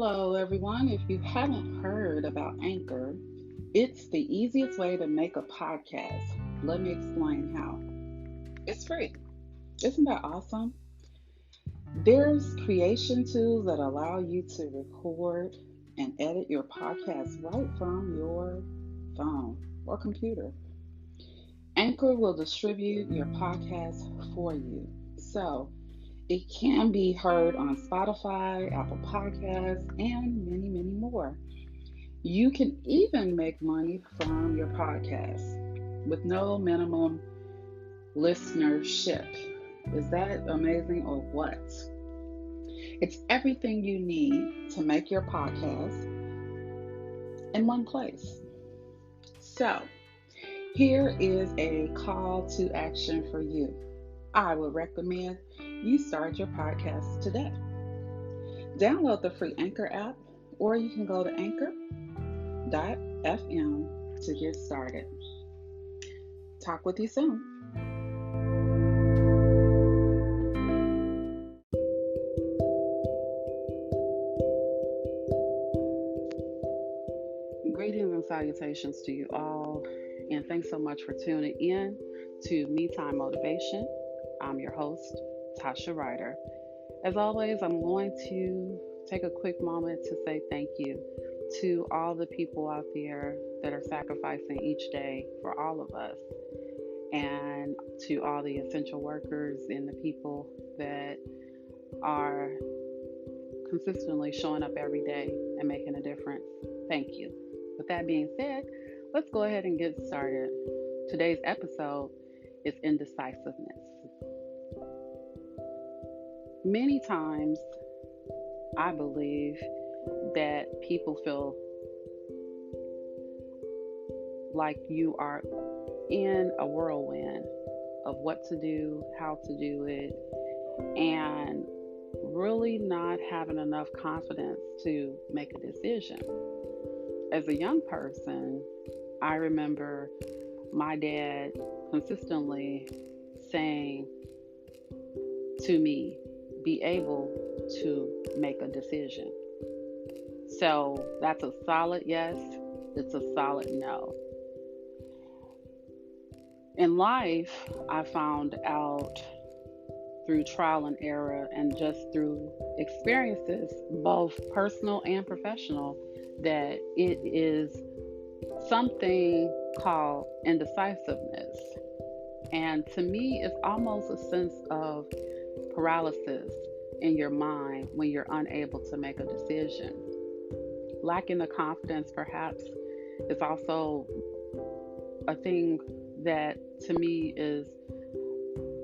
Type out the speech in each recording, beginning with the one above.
Hello, everyone. If you haven't heard about Anchor, it's the easiest way to make a podcast. Let me explain how. It's free. Isn't that awesome? There's creation tools that allow you to record and edit your podcast right from your phone or computer. Anchor will distribute your podcast for you. So it can be heard on Spotify, Apple Podcasts, and many, many more. You can even make money from your podcast with no minimum listenership. Is that amazing or what? It's everything you need to make your podcast in one place. So, here is a call to action for you. I would recommend you start your podcast today. Download the free Anchor app, or you can go to anchor.fm to get started. Talk with you soon. Greetings and salutations to you all, and thanks so much for tuning in to MiThyme Motivation. I'm your host, Tasha Ryder. As always, I'm going to take a quick moment to say thank you to all the people out there that are sacrificing each day for all of us, and to all the essential workers and the people that are consistently showing up every day and making a difference. Thank you. With that being said, let's go ahead and get started. Today's episode is Indecisiveness. Many times, I believe that people feel like you are in a whirlwind of what to do, how to do it, and really not having enough confidence to make a decision. As a young person, I remember my dad consistently saying to me, be able to make a decision. So that's a solid yes, it's a solid no. In life, I found out through trial and error and just through experiences, both personal and professional, that it is something called indecisiveness. And to me, it's almost a sense of paralysis in your mind when you're unable to make a decision. Lacking the confidence, perhaps, is also a thing that to me is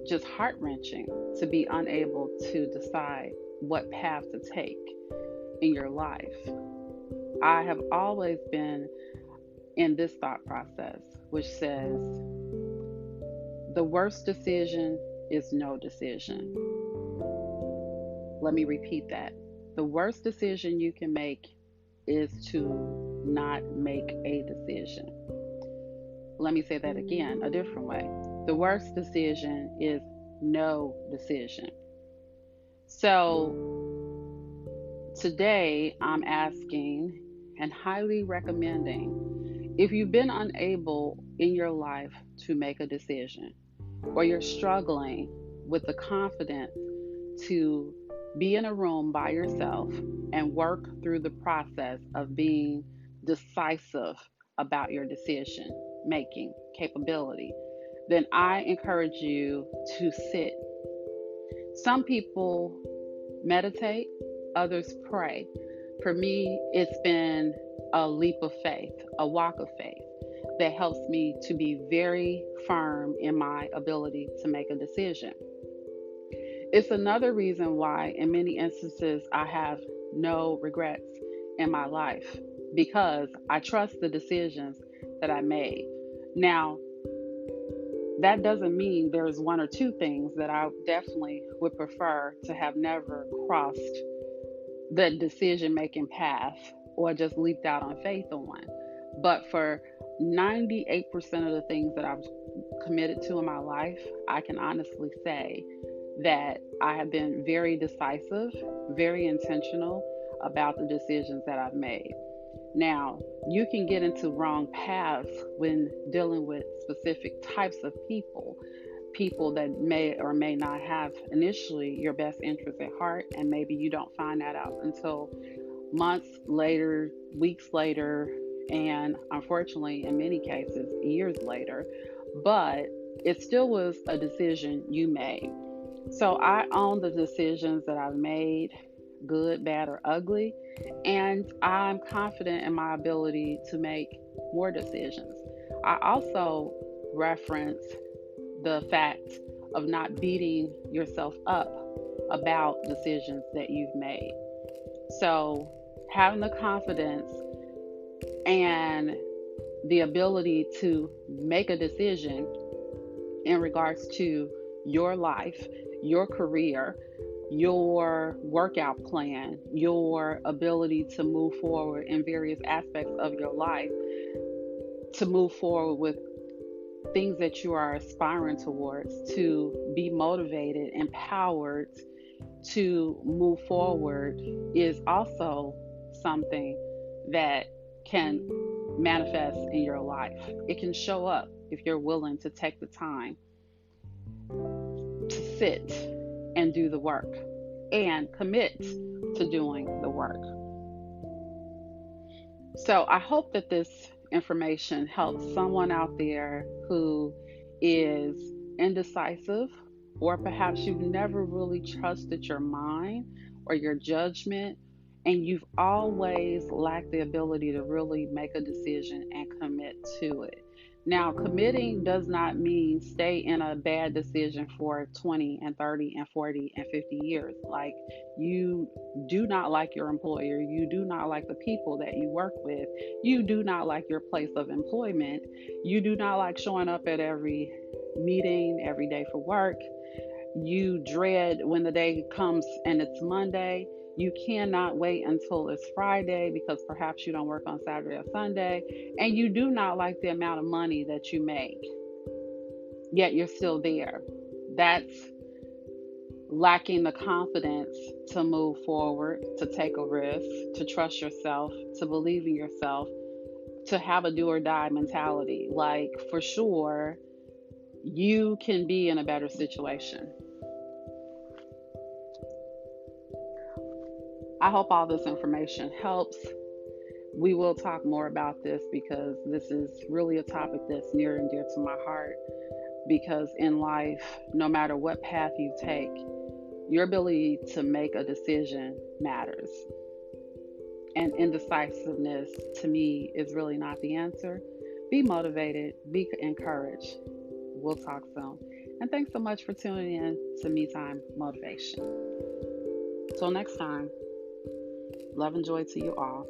just heart-wrenching, to be unable to decide what path to take in your life. I have always been in this thought process, which says the worst decision is no decision. Let me repeat that. The worst decision you can make is to not make a decision. Let me say that again, a different way. The worst decision is no decision. So today I'm asking and highly recommending, if you've been unable in your life to make a decision, or you're struggling with the confidence to be in a room by yourself and work through the process of being decisive about your decision making capability, then I encourage you to sit. Some people meditate, others pray. For me, it's been a leap of faith, a walk of faith that helps me to be very firm in my ability to make a decision. It's another reason why, in many instances, I have no regrets in my life, because I trust the decisions that I made. Now, that doesn't mean there's one or two things that I definitely would prefer to have never crossed the decision-making path or just leaped out on faith on. But for 98% of the things that I've committed to in my life, I can honestly say that I have been very decisive, very intentional about the decisions that I've made. Now, you can get into wrong paths when dealing with specific types of people that may or may not have initially your best interest at heart, and maybe you don't find that out until months later, weeks later, and unfortunately, in many cases, years later. But it still was a decision you made. So I own the decisions that I've made, good, bad, or ugly, and I'm confident in my ability to make more decisions. I also reference the fact of not beating yourself up about decisions that you've made. So, having the confidence and the ability to make a decision in regards to your life, your career, your workout plan, your ability to move forward in various aspects of your life, to move forward with things that you are aspiring towards, to be motivated, empowered to move forward, is also something that can manifest in your life. It can show up if you're willing to take the time to sit and do the work and commit to doing the work. So I hope that this information helps someone out there who is indecisive, or perhaps you've never really trusted your mind or your judgment, and you've always lacked the ability to really make a decision and commit to it. Now, committing does not mean stay in a bad decision for 20 and 30 and 40 and 50 years. Like, you do not like your employer, you do not like the people that you work with, you do not like your place of employment, you do not like showing up at every meeting every day for work, you dread when the day comes and it's Monday. You cannot wait until it's Friday because perhaps you don't work on Saturday or Sunday. And you do not like the amount of money that you make, yet you're still there. That's lacking the confidence to move forward, to take a risk, to trust yourself, to believe in yourself, to have a do or die mentality. Like, for sure, you can be in a better situation. I hope all this information helps. We will talk more about this because this is really a topic that's near and dear to my heart. Because in life, no matter what path you take, your ability to make a decision matters. And indecisiveness, to me, is really not the answer. Be motivated, be encouraged. We'll talk soon. And thanks so much for tuning in to MiThyme Motivation. Till next time, love and joy to you all.